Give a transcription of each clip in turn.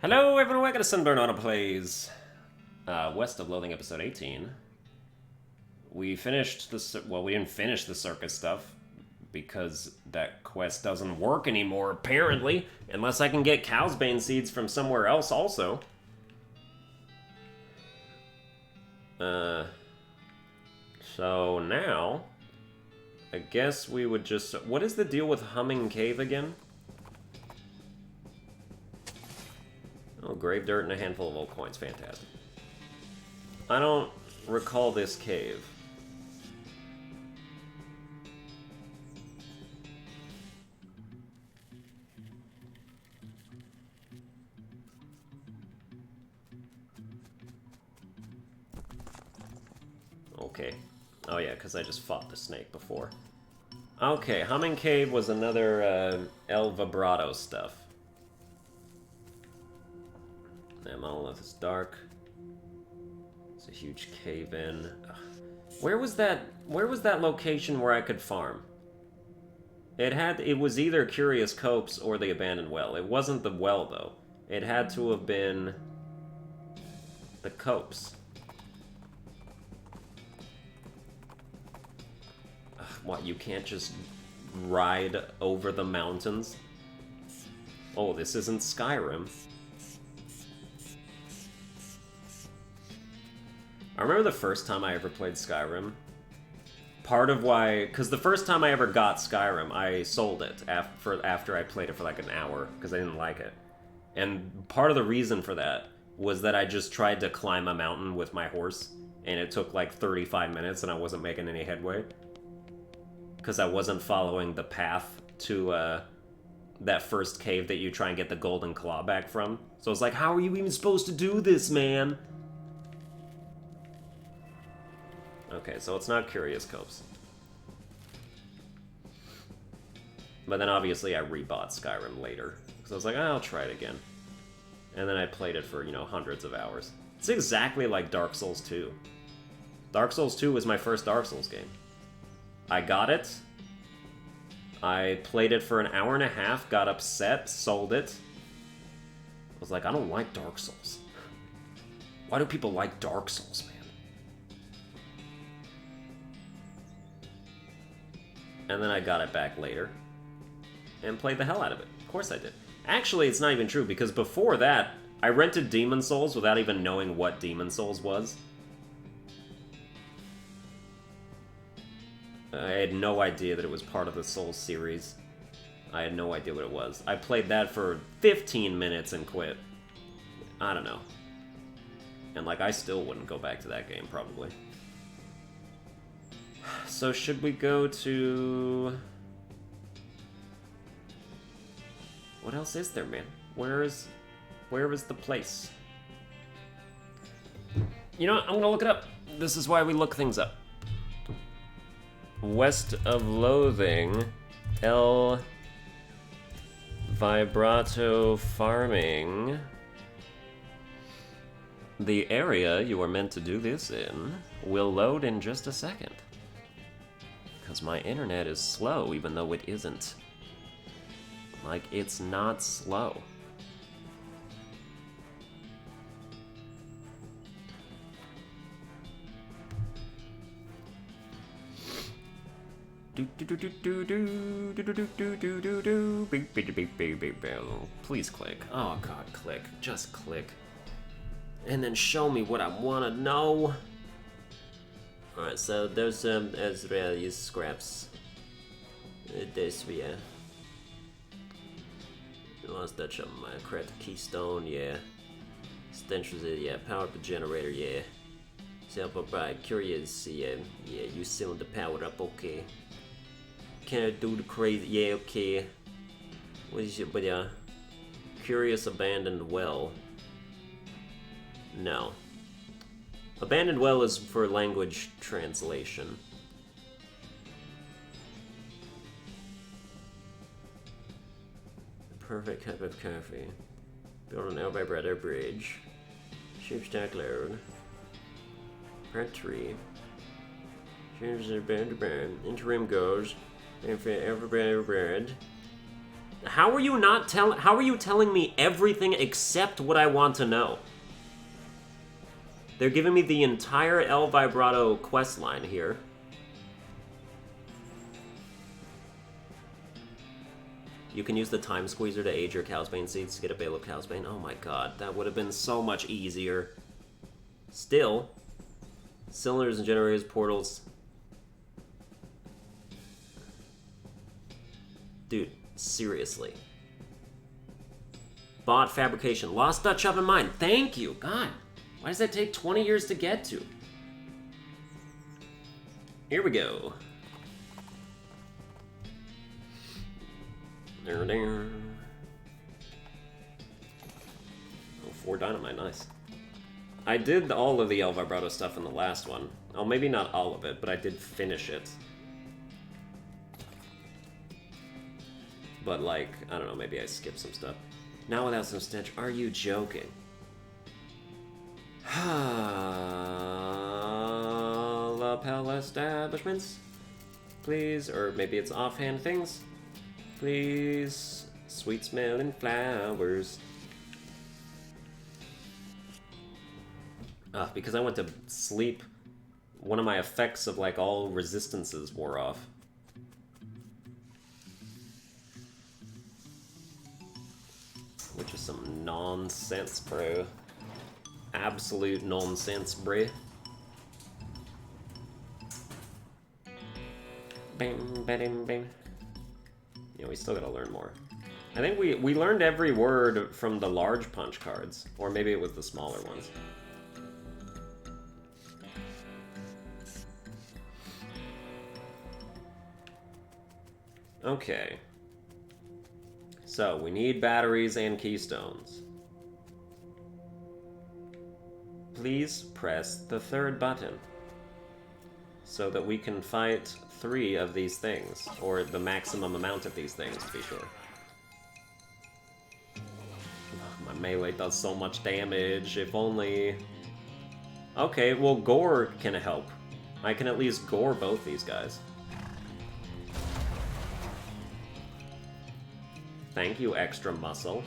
Hello everyone, welcome to Sunburned Autoplays. West of Loathing episode 18. We finished the... well, we didn't finish the circus stuff because that quest doesn't work anymore, apparently. Unless I can get cow's bane seeds from somewhere else also. So now... I guess we would just... what is the deal with Humming Cave again? Oh, grave dirt and a handful of old coins. Fantastic. I don't recall this cave. Okay. Oh yeah, because I just fought the snake before. Okay, Humming Cave was another El Vibrato stuff. That monolith is dark. It's a huge cave-in. Where was that location where I could farm? It was either Curious Copse or the abandoned well. It wasn't the well though. It had to have been the copse. What, you can't just ride over the mountains? Oh, this isn't Skyrim. I remember the first time I ever played Skyrim. Part of why... because the first time I ever got Skyrim, I sold it after I played it for like an hour, because I didn't like it. And part of the reason for that was that I just tried to climb a mountain with my horse, and it took like 35 minutes, and I wasn't making any headway. Because I wasn't following the path to that first cave that you try and get the golden claw back from. So I was like, how are you even supposed to do this, man? Okay, so it's not Curious Copse. But then obviously I rebought Skyrim later. Because I was like, oh, I'll try it again. And then I played it for, hundreds of hours. It's exactly like Dark Souls 2. Dark Souls 2 was my first Dark Souls game. I got it. I played it for an hour and a half, got upset, sold it. I was like, I don't like Dark Souls. Why do people like Dark Souls, man? And then I got it back later, and played the hell out of it. Of course I did. Actually, it's not even true, because before that, I rented Demon Souls without even knowing what Demon Souls was. I had no idea that it was part of the Souls series. I had no idea what it was. I played that for 15 minutes and quit. I don't know. And, I still wouldn't go back to that game, probably. So should we go to... what else is there, man? Where is the place? You know what? I'm gonna look it up. This is why we look things up. West of Loathing, El Vibrato Farming. The area you are meant to do this in will load in just a second. Because my internet is slow, even though it isn't. It's not slow. Please click. Oh god, click. Just click. And then show me what I want to know. Alright, so there's Israeli scraps. This, yeah. Lost Dutch on my cracked keystone, yeah. Stenches, yeah. Power up the generator, yeah. Self up by curious, yeah. Yeah, you sealed the power up, okay. Can I do the crazy? Yeah, okay. What is it? But yeah. Curious abandoned well. No. Abandoned well is for language translation. Perfect cup of coffee. Build an Elby Brother bridge. Ship stack load. Part 3. Changes the band to band. Interim goes. And for every bread. How are you not how are you telling me everything except what I want to know? They're giving me the entire El Vibrato questline here. You can use the time squeezer to age your Cowsbane seeds to get a bale of Cowsbane. Oh my god, that would have been so much easier. Still, cylinders and generators, portals. Dude, seriously. Bot fabrication. Lost Dutch oven mine. Thank you. God, why does that take 20 years to get to? Here we go. There, there. Oh, 4 dynamite, nice. I did all of the El Vibrato stuff in the last one. Oh, maybe not all of it, but I did finish it. But, like, I don't know, maybe I skipped some stuff. Now without some stench, are you joking? Lapel establishments? Please, or maybe it's offhand things? Please, sweet smelling flowers. Because I went to sleep, one of my effects of, like, all resistances wore off. Which is some nonsense, bro. Absolute nonsense, bro. Bang, bang, bang. Yeah, we still gotta learn more. I think we learned every word from the large punch cards. Or maybe it was the smaller ones. Okay. So, we need batteries and keystones. Please press the 3rd button so that we can fight 3 of these things, or the maximum amount of these things, to be sure. Oh, my melee does so much damage, if only... Okay, well, gore can help. I can at least gore both these guys. Thank you, extra muscle.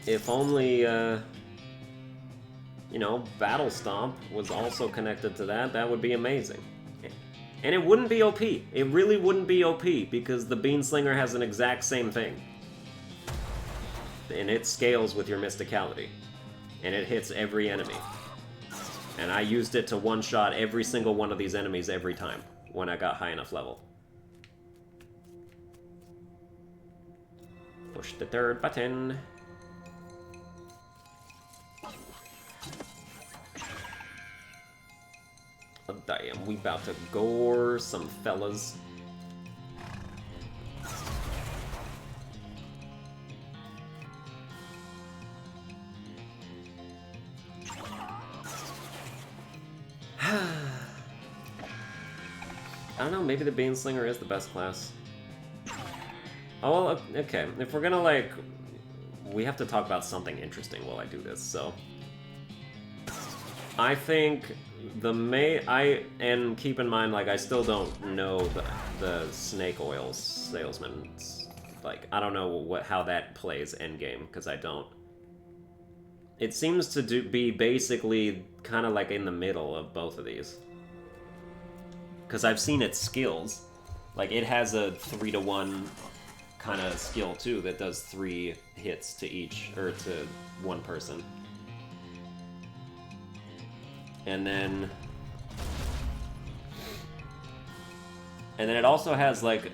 If only, you know, Battle Stomp was also connected to that, that would be amazing. And it wouldn't be OP. It really wouldn't be OP, because the Beanslinger has an exact same thing. And it scales with your Mysticality. And it hits every enemy. And I used it to one-shot every single one of these enemies every time, when I got high enough level. Push the 3rd button. Oh, damn, we about to gore some fellas. I don't know, maybe the Beanslinger is the best class. Oh, well, okay. If we're gonna, like... We have to talk about something interesting while I do this, so... I think and keep in mind, like, I still don't know the snake oil salesman. Like, I don't know how that plays endgame, because I don't. It seems to be basically kind of like in the middle of both of these. Because I've seen its skills. Like, it has a 3-to-1 kind of skill, too, that does 3 hits to each, or to one person. And then it also has, like,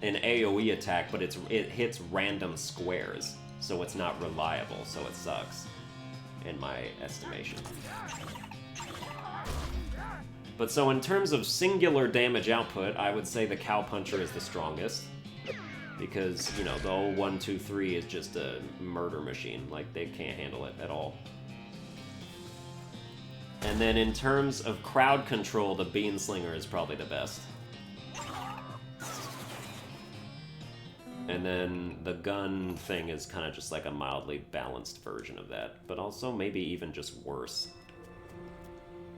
an AoE attack, but it hits random squares, so it's not reliable, so it sucks, in my estimation. But so in terms of singular damage output, I would say the Cowpuncher is the strongest. Because, you know, the old 1, 2, 3 is just a murder machine. Like, they can't handle it at all. And then in terms of crowd control, the Beanslinger is probably the best. And then the gun thing is kind of just like a mildly balanced version of that. But also maybe even just worse.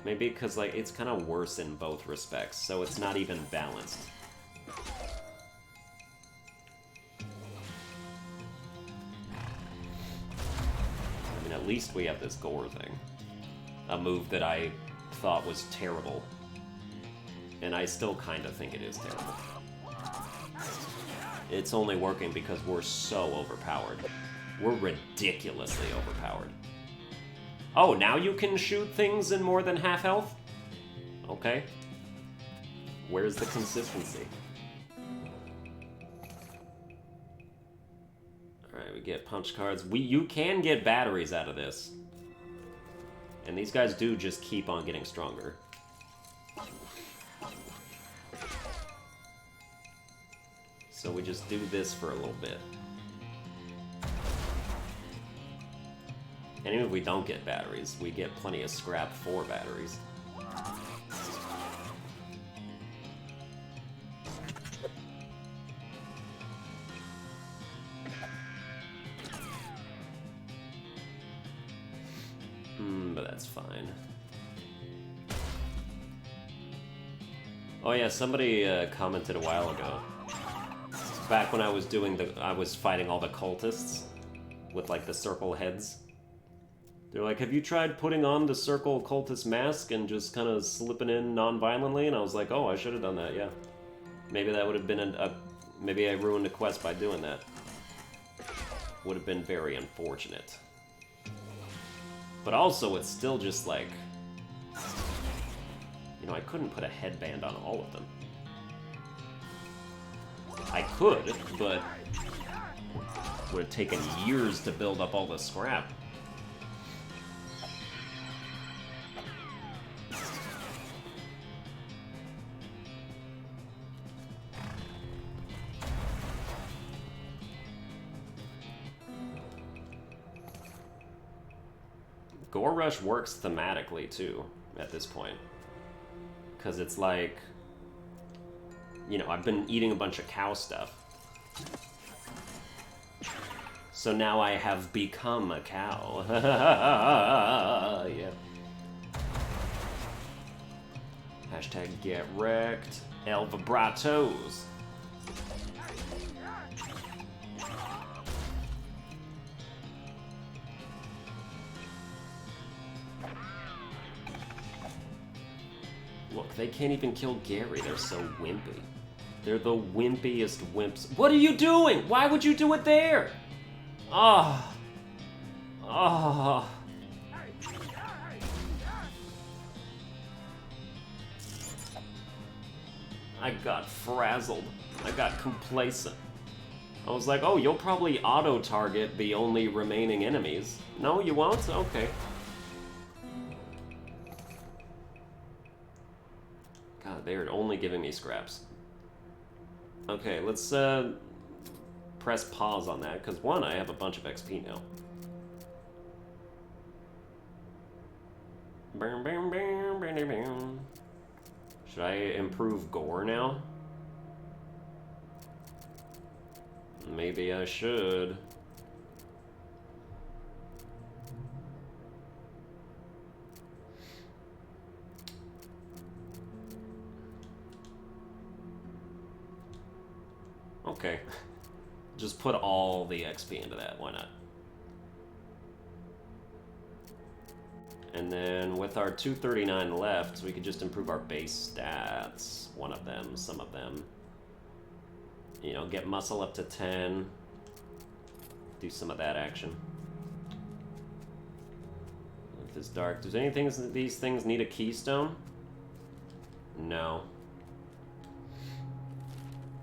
Maybe because, like, it's kind of worse in both respects, so it's not even balanced. I mean, at least we have this gore thing. A move that I thought was terrible. And I still kind of think it is terrible. It's only working because we're so overpowered. We're ridiculously overpowered. Oh, now you can shoot things in more than half health? Okay. Where's the consistency? Alright, we get punch cards. You can get batteries out of this. And these guys do just keep on getting stronger. So we just do this for a little bit. And even if we don't get batteries, we get plenty of scrap for batteries. But that's fine. Oh yeah, somebody commented a while ago. Back when I was I was fighting all the cultists with like the circle heads. They're like, have you tried putting on the circle cultist mask and just kind of slipping in non-violently? And I was like, oh, I should have done that, yeah. Maybe that would have been maybe I ruined a quest by doing that. Would have been very unfortunate. But also, it's still just like... You know, I couldn't put a headband on all of them. I could, but... It would have taken years to build up all the scrap. Gore Rush works thematically, too, at this point. Because it's like... You know, I've been eating a bunch of cow stuff. So now I have become a cow. Yeah. Hashtag get wrecked. El vibratos. Look, they can't even kill Gary. They're so wimpy. They're the wimpiest wimps. What are you doing? Why would you do it there? Ah. Oh. Ah. Oh. I got frazzled. I got complacent. I was like, oh, you'll probably auto-target the only remaining enemies. No, you won't? Okay. God, they're only giving me scraps. Okay, let's press pause on that, because one, I have a bunch of XP now. Should I improve gore now? Maybe I should. Okay. Just put all the XP into that, why not? And then with our 239 left, we could just improve our base stats. One of them, some of them. You know, get muscle up to 10. Do some of that action. If it's dark, does anything these things need a keystone? No.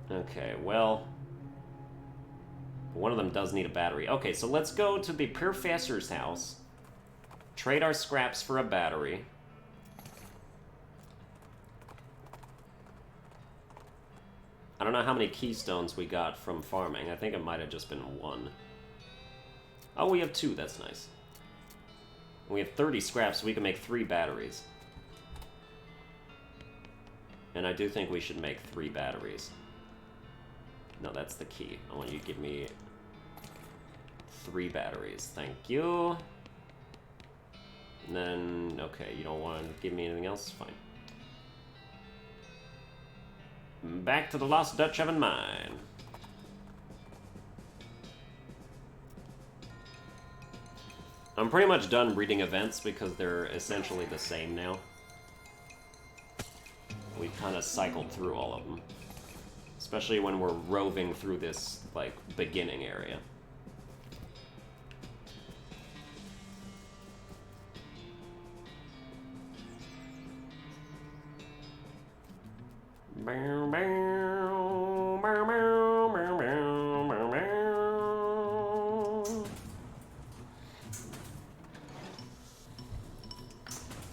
Okay, well... One of them does need a battery. Okay, so let's go to the Professor's house. Trade our scraps for a battery. I don't know how many keystones we got from farming. I think it might have just been one. Oh, we have 2. That's nice. We have 30 scraps, so we can make 3 batteries. And I do think we should make 3 batteries. No, that's the key. I want you to give me 3 batteries. Thank you. And then, okay, you don't want to give me anything else? Fine. Back to the Lost Dutch Oven Mine. I'm pretty much done reading events because they're essentially the same now. We've kind of cycled through all of them. Especially when we're roving through this, like, beginning area.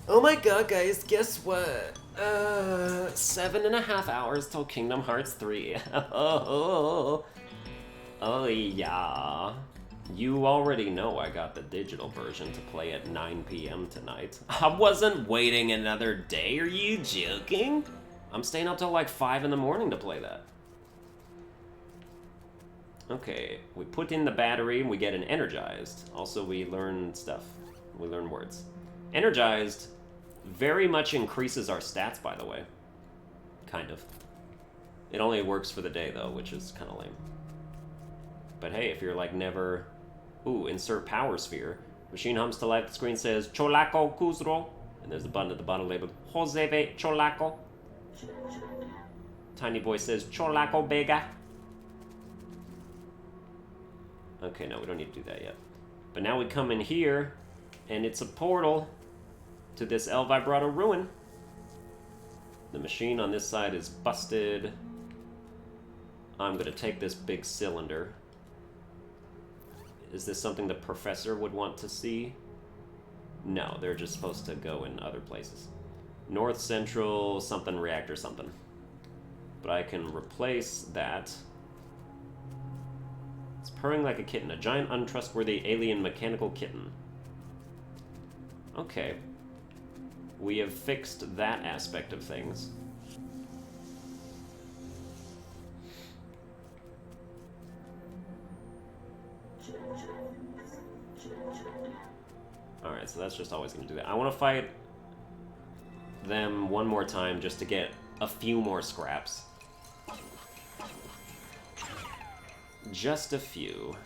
Oh my god, guys, guess what? 7.5 hours till Kingdom Hearts 3. Oh, yeah. You already know I got the digital version to play at 9 p.m. tonight. I wasn't waiting another day, are you joking? I'm staying up till like 5 in the morning to play that. Okay, we put in the battery and we get an energized. Also, we learn stuff. We learn words. Energized very much increases our stats, by the way. Kind of. It only works for the day, though, which is kind of lame. But hey, if you're like never... Ooh, insert power sphere. Machine hums to life. The screen says, Cholaco Kuzro. And there's a button at the bottom labeled, Joseve Cholaco. Tiny boy says, Cholaco Bega. Okay, no, we don't need to do that yet. But now we come in here, and it's a portal to this El Vibrato ruin. The machine on this side is busted. I'm gonna take this big cylinder. Is this something the professor would want to see? No, they're just supposed to go in other places. North Central something reactor something. But I can replace that. It's purring like a kitten. A giant, untrustworthy, alien mechanical kitten. Okay. We have fixed that aspect of things. Alright, so that's just always going to do that. I want to fight them one more time just to get a few more scraps. Just a few.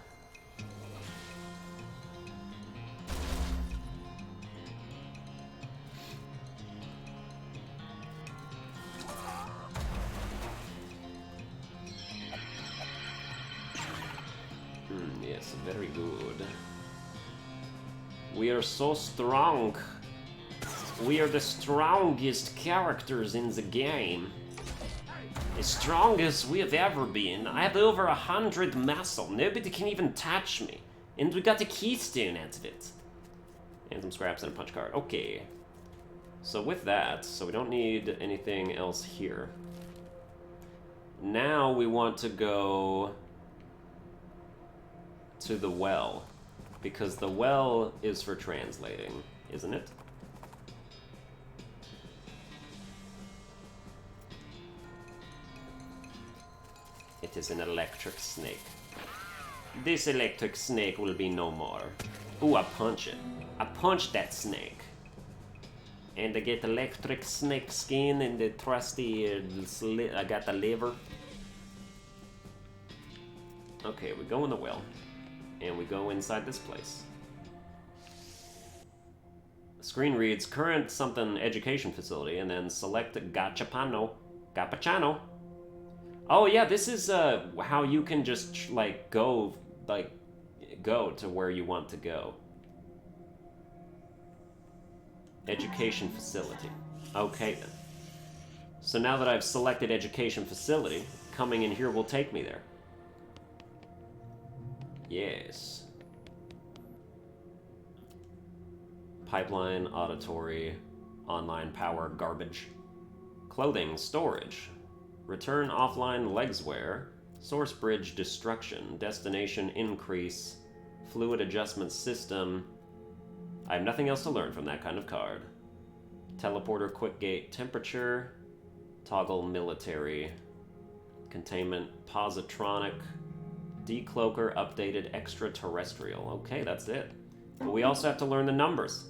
Yes, very good. We are so strong. We are the strongest characters in the game. As strong as we have ever been. I have over 100 muscle. Nobody can even touch me. And we got a keystone out of it. And some scraps and a punch card. Okay. So with that, so we don't need anything else here. Now we want to go to the well. Because the well is for translating, isn't it? It is an electric snake. This electric snake will be no more. Ooh, I punch it. I punch that snake. And I get electric snake skin and the trusty I got the liver. Okay, we go in the well. And we go inside this place. The screen reads, current something education facility, and then select Gachapano. Gapachano. Oh yeah, this is how you can just like go to where you want to go. Education facility. Okay then. So now that I've selected education facility, coming in here will take me there. Yes. Pipeline, auditory, online power, garbage. Clothing, storage. Return offline legs wear. Source bridge destruction. Destination increase. Fluid adjustment system. I have nothing else to learn from that kind of card. Teleporter, quick gate, temperature. Toggle military. Containment, positronic. Decloaker, updated extraterrestrial. Okay, that's it. But we also have to learn the numbers.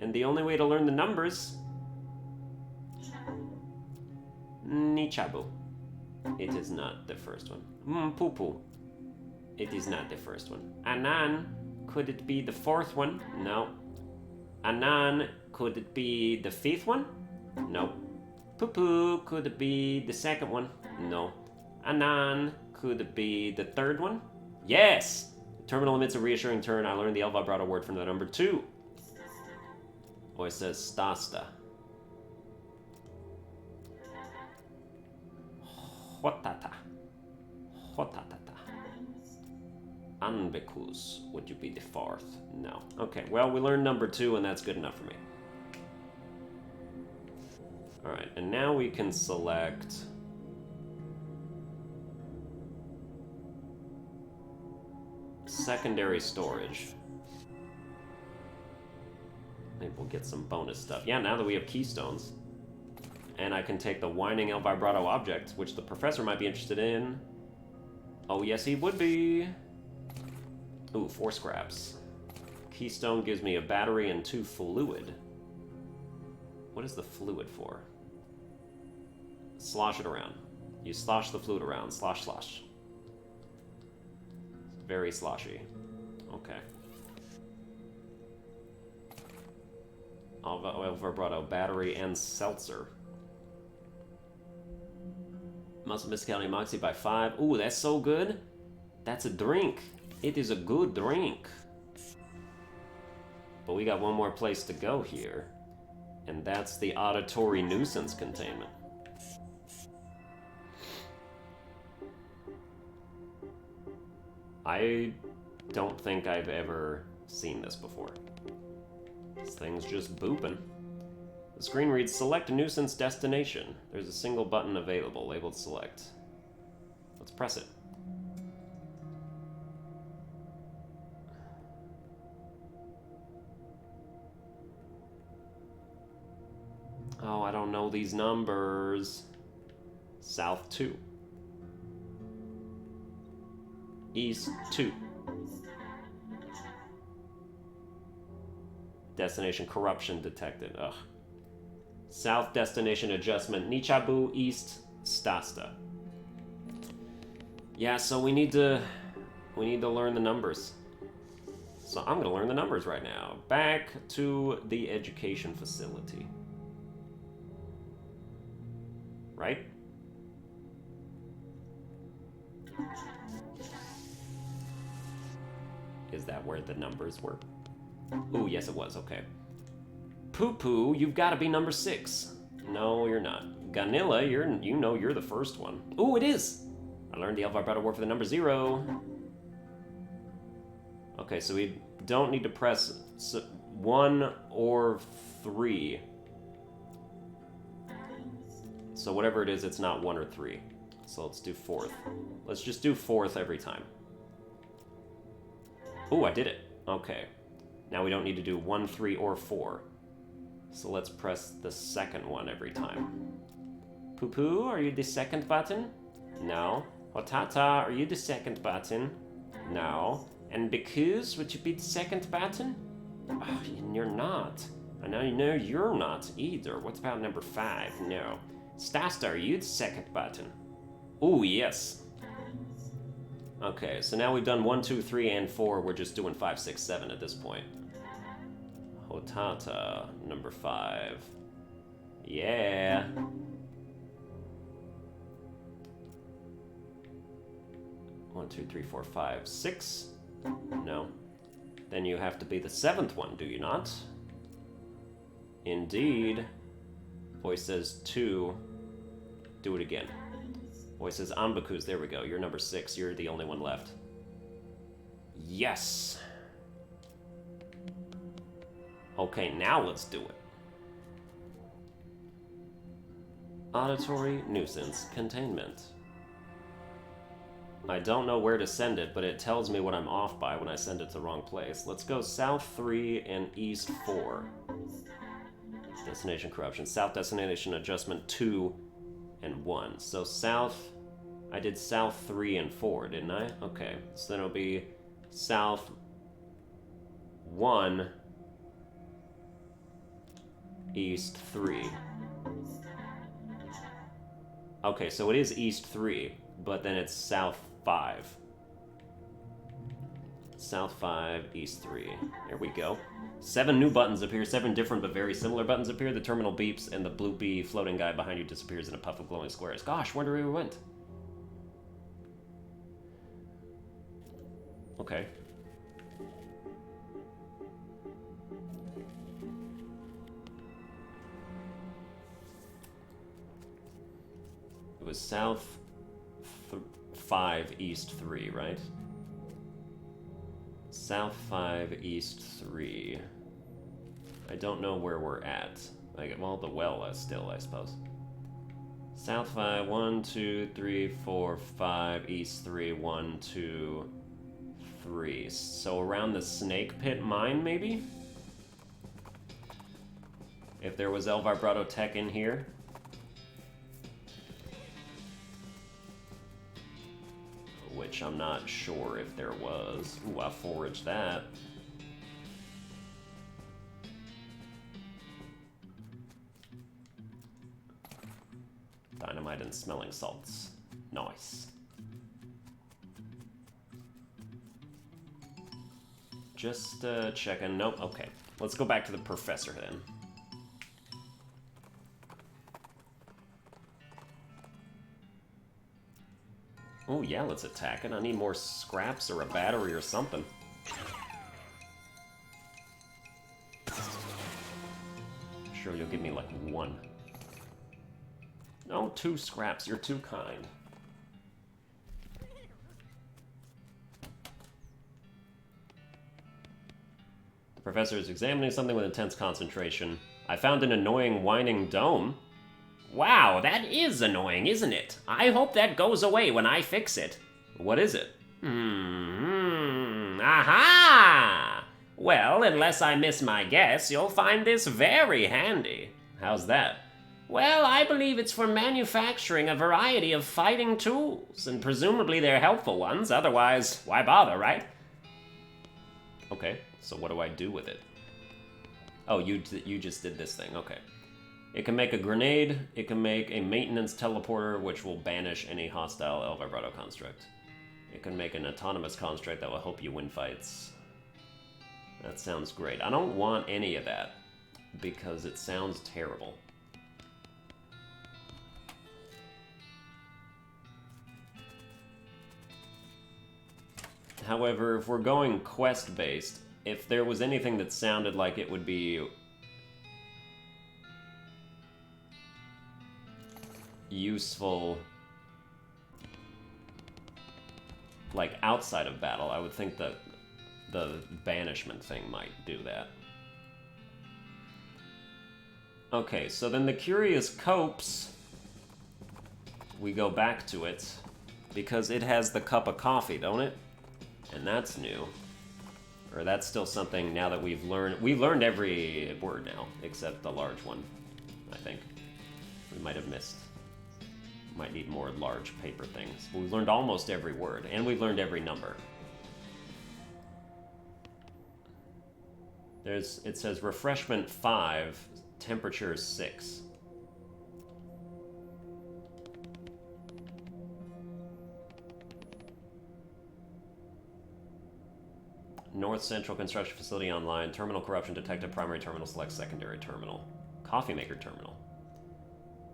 And the only way to learn the numbers... Nichabu. It is not the first one. Poo-poo. It is not the first one. Anan. Could it be the fourth one? No. Anan. Could it be the fifth one? No. Poo-poo. Could it be the second one? No. Anan. Could it be the third one? Yes! The terminal emits a reassuring turn. I learned the El Vibrato word from the number 2. Oh, it says Stasta. Hotata. Hotatata. Anbekus. Would you be the fourth? No. Okay, well, we learned number 2, and that's good enough for me. Alright, and now we can select... secondary storage. Maybe we'll get some bonus stuff. Yeah, now that we have keystones. And I can take the whining El Vibrato object, which the professor might be interested in. Oh, yes, he would be. Ooh, 4 scraps. Keystone gives me a battery and 2 fluid. What is the fluid for? Slosh it around. You slosh the fluid around. Slosh, slosh. It's very sloshy. Okay. El Vibrato, battery, and seltzer. Muscle Miscality Moxie by 5. Ooh, that's so good. That's a drink. It is a good drink. But we got one more place to go here. And that's the auditory nuisance containment. I don't think I've ever seen this before. This thing's just booping. The screen reads, select a nuisance destination. There's a single button available, labeled select. Let's press it. Oh, I don't know these numbers. South 2. East 2. Destination corruption detected. Ugh. South destination adjustment. Nichabu, East, Stasta. Yeah, so we need to learn the numbers. So I'm gonna learn the numbers right now. Back to the education facility. Right? Is that where the numbers were? Ooh, yes it was, okay. Poo-poo, you've got to be number 6. No, you're not. Ganilla, you're the first one. Ooh, it is! I learned the El Vibrato word for the number 0. Okay, so we don't need to press 1 or 3. So whatever it is, it's not 1 or 3. So let's do 4th. Let's just do 4th every time. Ooh, I did it. Okay. Now we don't need to do 1, 3, or 4. So let's press the second one every time. Poo-poo, are you the second button? No. Hotata, are you the second button? No. And Bikus, would you be the second button? Oh, you're not. I know you're not either. What's about number 5? No. Stasta, are you the second button? Ooh, yes. Okay, so now we've done 1, 2, 3, and 4. We're just doing 5, 6, 7 at this point. Hotata, number 5. Yeah. One, 2, 3, 4, 5, 6. No. Then you have to be the 7th one, do you not? Indeed. Voice says 2. Do it again. Voice says Ambakus. There we go. You're number 6. You're the only one left. Yes. Okay, now let's do it. Auditory nuisance containment. I don't know where to send it, but it tells me what I'm off by when I send it to the wrong place. Let's go south 3 and east 4. Destination corruption. South destination adjustment 2 and 1. So south, I did south 3 and 4, didn't I? Okay, so then it'll be south 1 East 3. Okay, so it is East 3, but then it's South 5. South 5, East 3. There we go. 7 new buttons appear. 7 different but very similar buttons appear. The terminal beeps, and the bloopy floating guy behind you disappears in a puff of glowing squares. Gosh, wonder where we went. Okay. It was South 5, East 3, right? South 5, East 3. I don't know where we're at. Like, well, the well still, I suppose. South 5, 1, 2, 3, 4, 5, East 3, 1, 2, 3. So around the snake pit mine, maybe? If there was El Vibrato Tech in here. Which I'm not sure if there was. Ooh, I foraged that. Dynamite and smelling salts. Nice. Just checking. Nope, okay. Let's go back to the professor then. Oh yeah, let's attack it. I need more scraps or a battery or something. Sure, you'll give me like 1. No, 2 scraps. You're too kind. The professor is examining something with intense concentration. I found an annoying whining dome. Wow, that is annoying, isn't it? I hope that goes away when I fix it. What is it? Aha! Well, unless I miss my guess, you'll find this very handy. How's that? Well, I believe it's for manufacturing a variety of fighting tools, and presumably they're helpful ones, otherwise, why bother, right? Okay, so what do I do with it? Oh, you just did this thing, okay. It can make a grenade, it can make a maintenance teleporter, which will banish any hostile El Vibrato construct. It can make an autonomous construct that will help you win fights. That sounds great. I don't want any of that, because it sounds terrible. However, if we're going quest-based, if there was anything that sounded like it would be useful, like outside of battle, I would think that the banishment thing might do that. Okay, so then the Curious Copes, we go back to it, because it has the cup of coffee, don't it? And that's new. Or that's still something now that we've learned every word now, except the large one, I think. We might have missed. Might need more large paper things. But we've learned almost every word, and we've learned every number. It says refreshment 5, temperature 6. North Central Construction Facility online. Terminal corruption detected. Primary terminal select secondary terminal. Coffee maker terminal.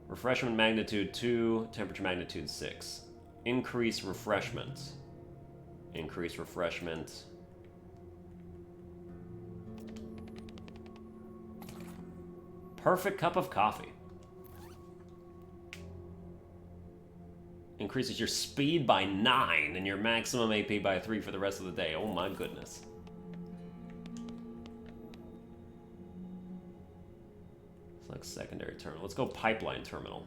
Refreshment magnitude 2, temperature magnitude 6. Increase refreshment. Increase refreshment. Perfect cup of coffee. Increases your speed by 9 and your maximum AP by 3 for the rest of the day. Oh my goodness. Select secondary terminal. Let's go pipeline terminal.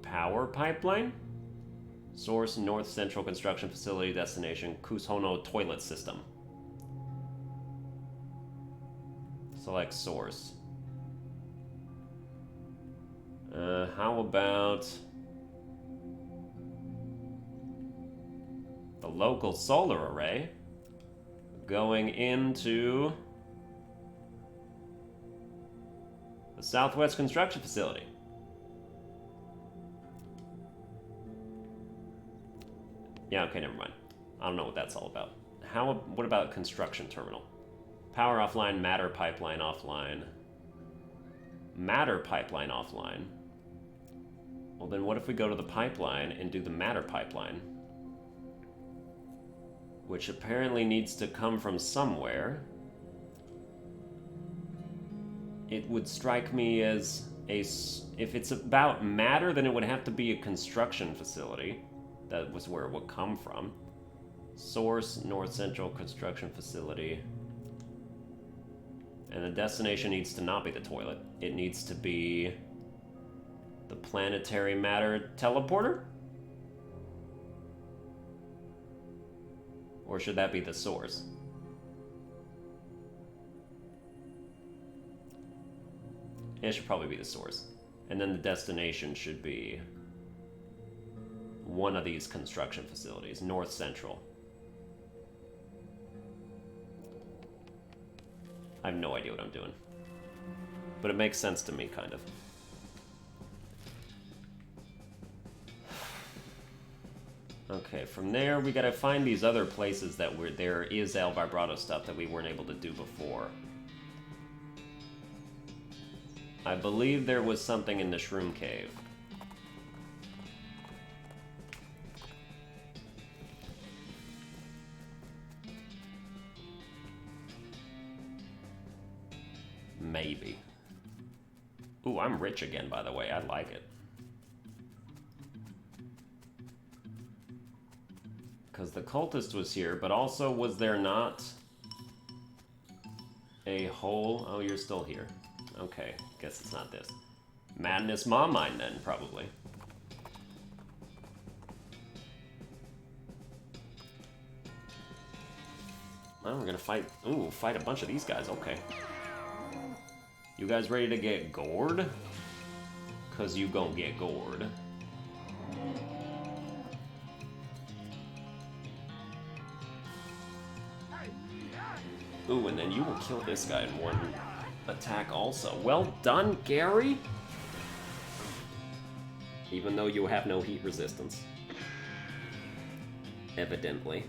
Power pipeline? Source North Central Construction Facility. Destination Kusono Toilet System. Select source. How about the local solar array? going into the Southwest Construction Facility. Yeah, okay, never mind. I don't know what that's all about. What about construction terminal? Power offline, matter pipeline offline. Matter pipeline offline. Well, then what if we go to the pipeline and do the matter pipeline? Which apparently needs to come from somewhere. It would strike me as if it's about matter, then it would have to be a construction facility. That was where it would come from. Source, North Central Construction Facility. And the destination needs to not be the toilet. It needs to be the planetary matter teleporter? Or should that be the source? It should probably be the source. And then the destination should be one of these construction facilities, North Central. I have no idea what I'm doing. But it makes sense to me, kind of. Okay, from there we gotta find these other places that there is El Vibrato stuff that we weren't able to do before. I believe there was something in the Shroom Cave. Maybe. Ooh, I'm rich again, by the way. I like it. Because the cultist was here, but also was there not a hole? Oh, you're still here. Okay, guess it's not this. Madness Mom Mine, then, probably. Well, we're gonna fight... Ooh, fight a bunch of these guys. Okay. You guys ready to get gored? Cause you gon' get gored. Ooh, and then you will kill this guy in one attack also. Well done, Gary! Even though you have no heat resistance. Evidently.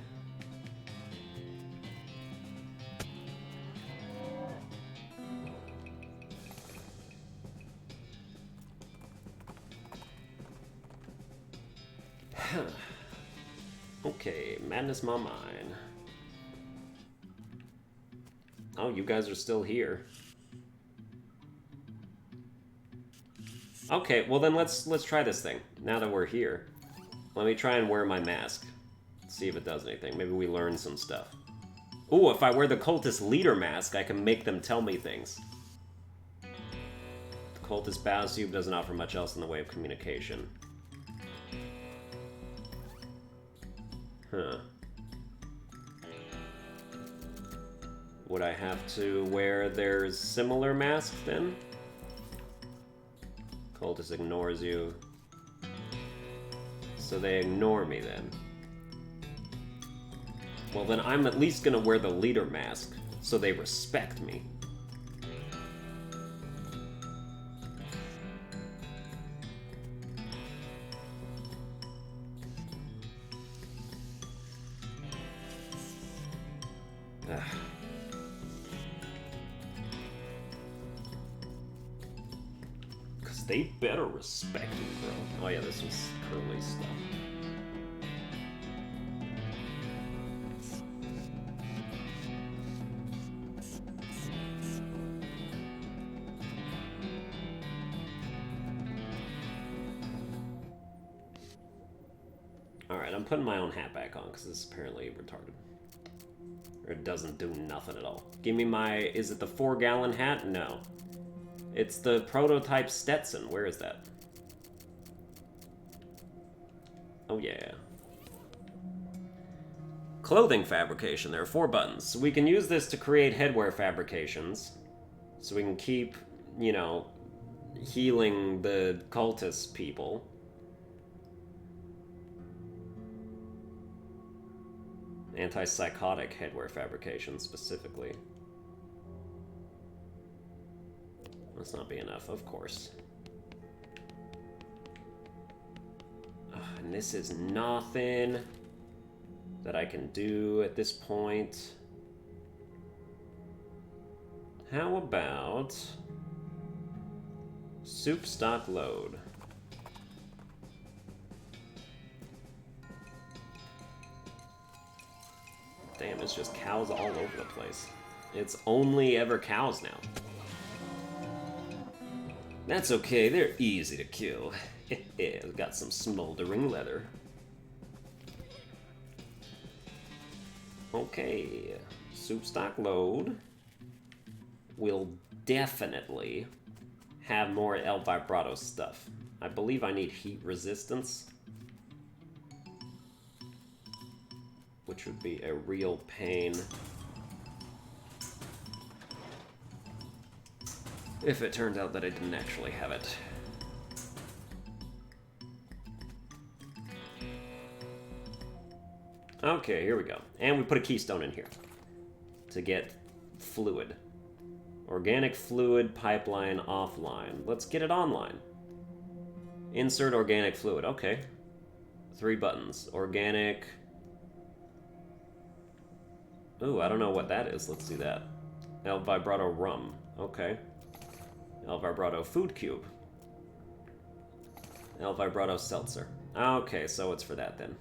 Okay, Madness My Mind. Oh, you guys are still here. Okay, well then let's try this thing. Now that we're here, let me try and wear my mask. See if it does anything. Maybe we learn some stuff. Ooh, if I wear the cultist leader mask, I can make them tell me things. The cultist bows to you, but doesn't offer much else in the way of communication. Huh. Would I have to wear their similar mask then? Cultist ignores you. So they ignore me then. Well then I'm at least gonna wear the leader mask, so they respect me. Cause they better respect me, bro. Oh yeah, this was curly stuff. Alright, I'm putting my own hat back on because this is apparently retarded. Or it doesn't do nothing at all. Give me my... Is it the 4-gallon hat? No. It's the prototype Stetson. Where is that? Oh, yeah. Clothing fabrication. There are 4 buttons. So we can use this to create headwear fabrications. So we can keep, you know, healing the cultist people. Antipsychotic headwear fabrication, specifically. Must not be enough, of course. And this is nothing that I can do at this point. How about soup stock load? Damn, it's just cows all over the place. It's only ever cows now. That's okay, they're easy to kill. We've got some smoldering leather. Okay, soup stock load will definitely have more El Vibrato stuff. I believe I need heat resistance, which would be a real pain if it turns out that I didn't actually have it. Okay, here we go. And we put a keystone in here to get fluid. Organic fluid pipeline offline. Let's get it online. Insert organic fluid. Okay. 3 buttons. Organic. Ooh, I don't know what that is. Let's do that. El Vibrato rum. Okay. El Vibrato food cube. El Vibrato seltzer. Okay, so it's for that then.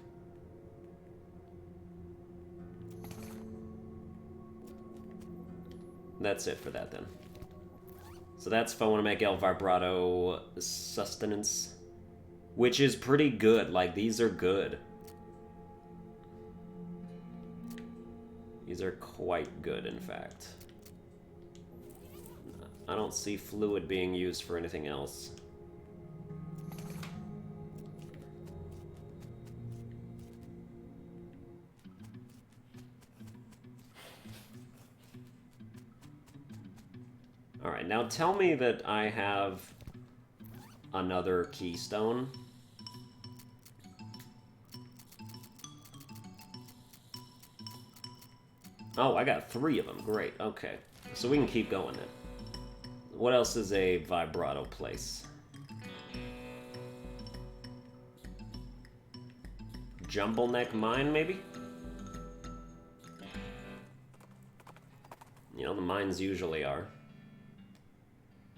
That's it for that then. So that's if I want to make El Vibrato sustenance, which is pretty good. Like, these are good. These are quite good, in fact. I don't see fluid being used for anything else. Alright, now tell me that I have another keystone. Oh, I got 3 of them. Great, okay. So we can keep going then. What else is a vibrato place? Jumble neck mine, maybe? You know, the mines usually are.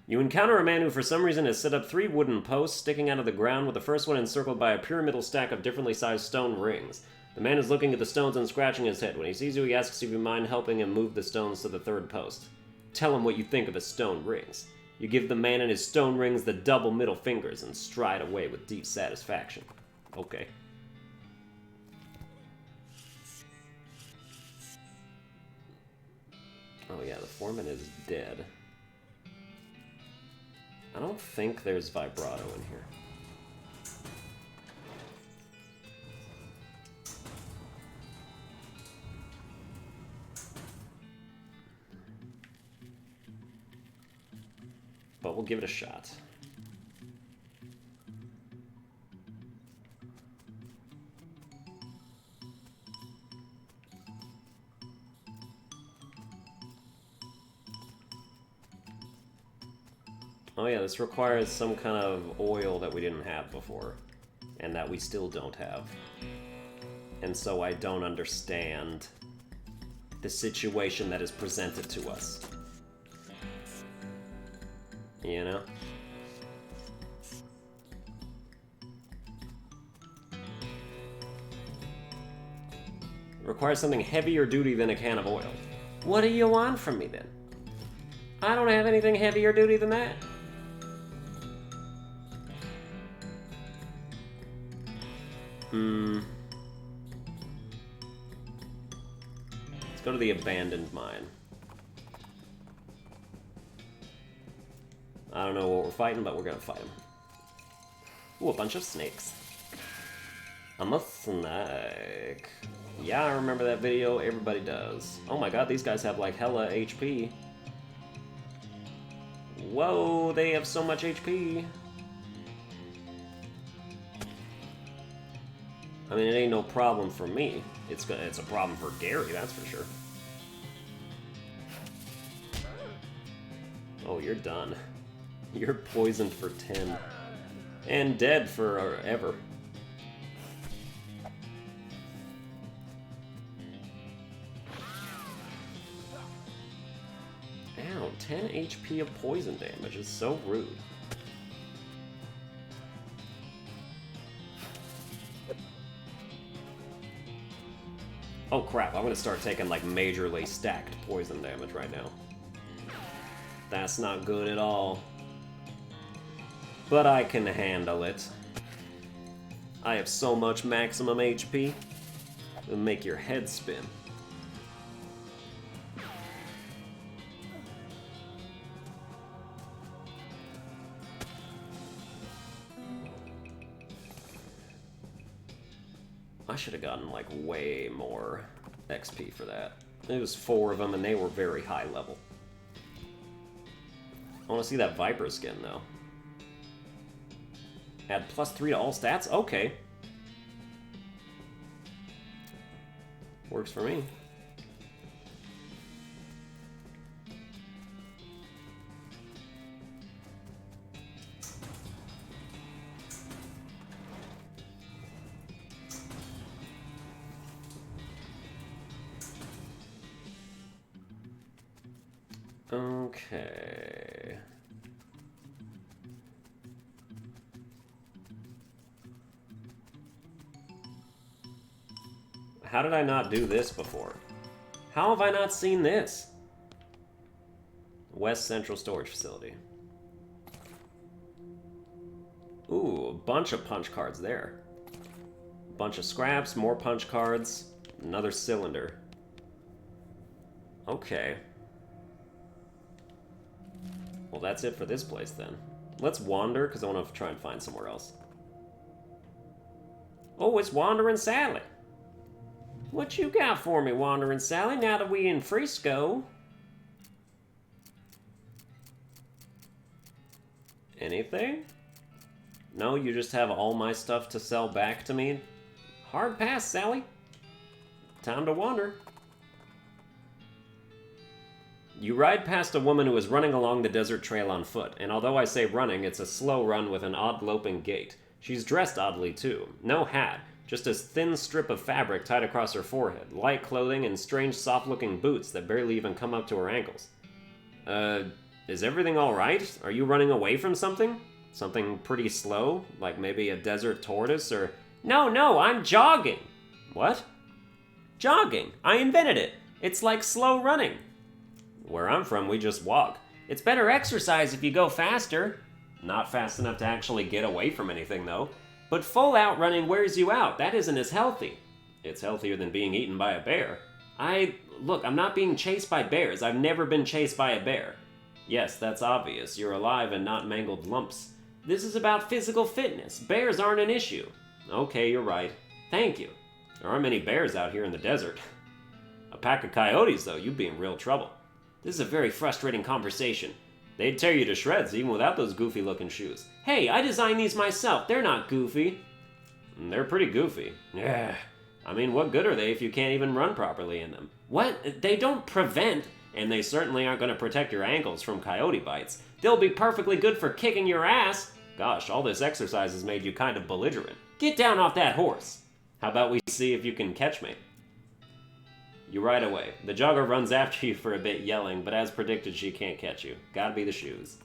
You encounter a man who for some reason has set up 3 wooden posts sticking out of the ground, with the first one encircled by a pyramidal stack of differently sized stone rings. The man is looking at the stones and scratching his head. When he sees you, he asks if you mind helping him move the stones to the 3rd post. Tell him what you think of his stone rings. You give the man and his stone rings the double middle fingers and stride away with deep satisfaction. Okay. Oh yeah, the foreman is dead. I don't think there's vibrato in here. But we'll give it a shot. Oh yeah, this requires some kind of oil that we didn't have before, and that we still don't have. And so I don't understand the situation that is presented to us. You know? It requires something heavier duty than a can of oil. What do you want from me then? I don't have anything heavier duty than that. Let's go to the abandoned mine. I don't know what we're fighting, but we're gonna fight them. Ooh, a bunch of snakes. I'm a snake. Yeah, I remember that video. Everybody does. Oh my god, these guys have like hella HP. Whoa, they have so much HP. I mean, it ain't no problem for me. It's a problem for Gary, that's for sure. Oh, you're done. You're poisoned for 10. And dead forever. Ow, 10 HP of poison damage is so rude. Oh crap, I'm gonna start taking like majorly stacked poison damage right now. That's not good at all. But I can handle it. I have so much maximum HP, it'll make your head spin. I should have gotten, like, way more XP for that. It was 4 of them, and they were very high level. I want to see that vibr skin, though. Add +3 to all stats? Okay. Works for me. Okay. How did I not do this before? How have I not seen this? West Central Storage Facility. Ooh, a bunch of punch cards there. Bunch of scraps, more punch cards, another cylinder. Okay. Well, that's it for this place, then. Let's wander, because I want to try and find somewhere else. Oh, it's Wandering Sally. What you got for me, Wandering Sally, now that we in Frisco? Anything? No, you just have all my stuff to sell back to me? Hard pass, Sally. Time to wander. You ride past a woman who is running along the desert trail on foot, and although I say running, it's a slow run with an odd loping gait. She's dressed oddly, too. No hat, just a thin strip of fabric tied across her forehead, light clothing, and strange soft-looking boots that barely even come up to her ankles. Is everything alright? Are you running away from something? Something pretty slow? Like maybe a desert tortoise, or... No, I'm jogging! What? Jogging! I invented it! It's like slow running! Where I'm from, we just walk. It's better exercise if you go faster. Not fast enough to actually get away from anything, though. But full-out running wears you out. That isn't as healthy. It's healthier than being eaten by a bear. Look, I'm not being chased by bears. I've never been chased by a bear. Yes, that's obvious. You're alive and not mangled lumps. This is about physical fitness. Bears aren't an issue. Okay, you're right. Thank you. There aren't many bears out here in the desert. A pack of coyotes, though, you'd be in real trouble. This is a very frustrating conversation. They'd tear you to shreds even without those goofy-looking shoes. Hey, I designed these myself. They're not goofy. They're pretty goofy. Yeah. I mean, what good are they if you can't even run properly in them? What? They don't prevent, and they certainly aren't going to protect your ankles from coyote bites. They'll be perfectly good for kicking your ass. Gosh, all this exercise has made you kind of belligerent. Get down off that horse. How about we see if you can catch me? You ride away. The jogger runs after you for a bit, yelling, but as predicted, she can't catch you. Gotta be the shoes.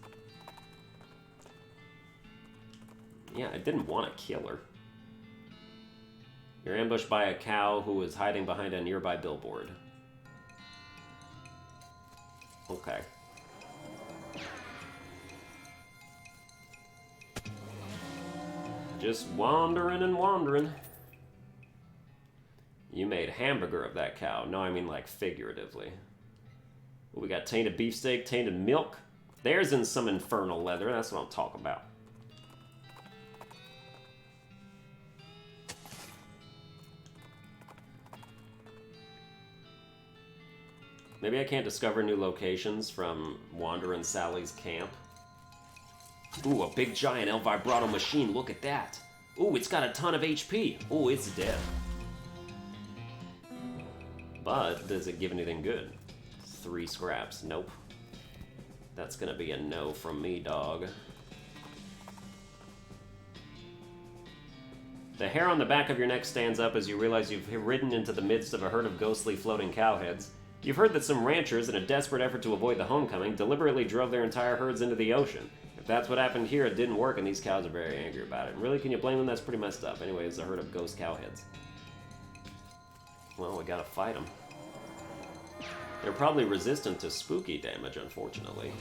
Yeah, I didn't want to kill her. You're ambushed by a cow who is hiding behind a nearby billboard. Okay. Just wandering and wandering. You made hamburger of that cow. No, I mean like figuratively. We got tainted beefsteak, tainted milk. There's in some infernal leather. That's what I'm talking about. Maybe I can't discover new locations from Wandering Sally's camp. Ooh, a big giant El Vibrato machine. Look at that. Ooh, it's got a ton of HP. Ooh, it's dead. But does it give anything good? 3 scraps. Nope. That's gonna be a no from me, dog. The hair on the back of your neck stands up as you realize you've ridden into the midst of a herd of ghostly floating cowheads. You've heard that some ranchers, in a desperate effort to avoid the homecoming, deliberately drove their entire herds into the ocean. If that's what happened here, it didn't work, and these cows are very angry about it. And really, can you blame them? That's pretty messed up. Anyway, it's a herd of ghost cowheads. Well, we gotta fight them. They're probably resistant to spooky damage, unfortunately.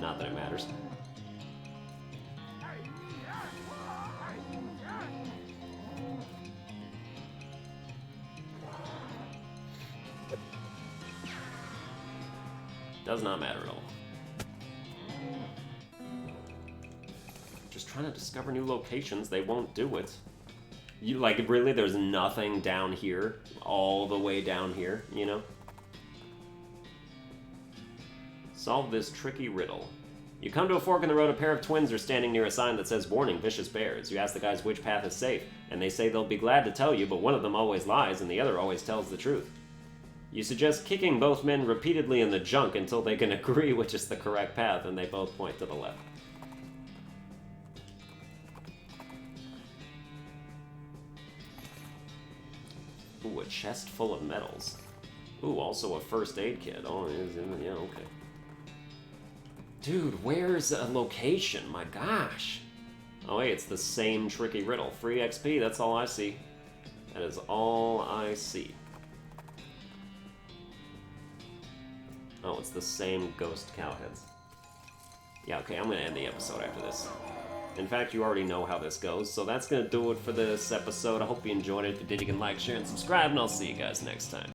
Not that it matters. Does not matter at all. Just trying to discover new locations, they won't do it. You, like, really, there's nothing down here, all the way down here, you know? Solve this tricky riddle. You come to a fork in the road, a pair of twins are standing near a sign that says, "Warning, vicious bears." You ask the guys which path is safe, and they say they'll be glad to tell you, but one of them always lies, and the other always tells the truth. You suggest kicking both men repeatedly in the junk until they can agree which is the correct path, and they both point to the left. Ooh, a chest full of medals. Ooh, also a first aid kit. Oh, yeah, okay. Dude, where's a location? My gosh. Oh, hey, it's the same tricky riddle. Free XP, that's all I see. That is all I see. Oh, it's the same ghost cowheads. Yeah, okay, I'm gonna end the episode after this. In fact, you already know how this goes, so that's gonna do it for this episode. I hope you enjoyed it. If you did, you can like, share, and subscribe, and I'll see you guys next time.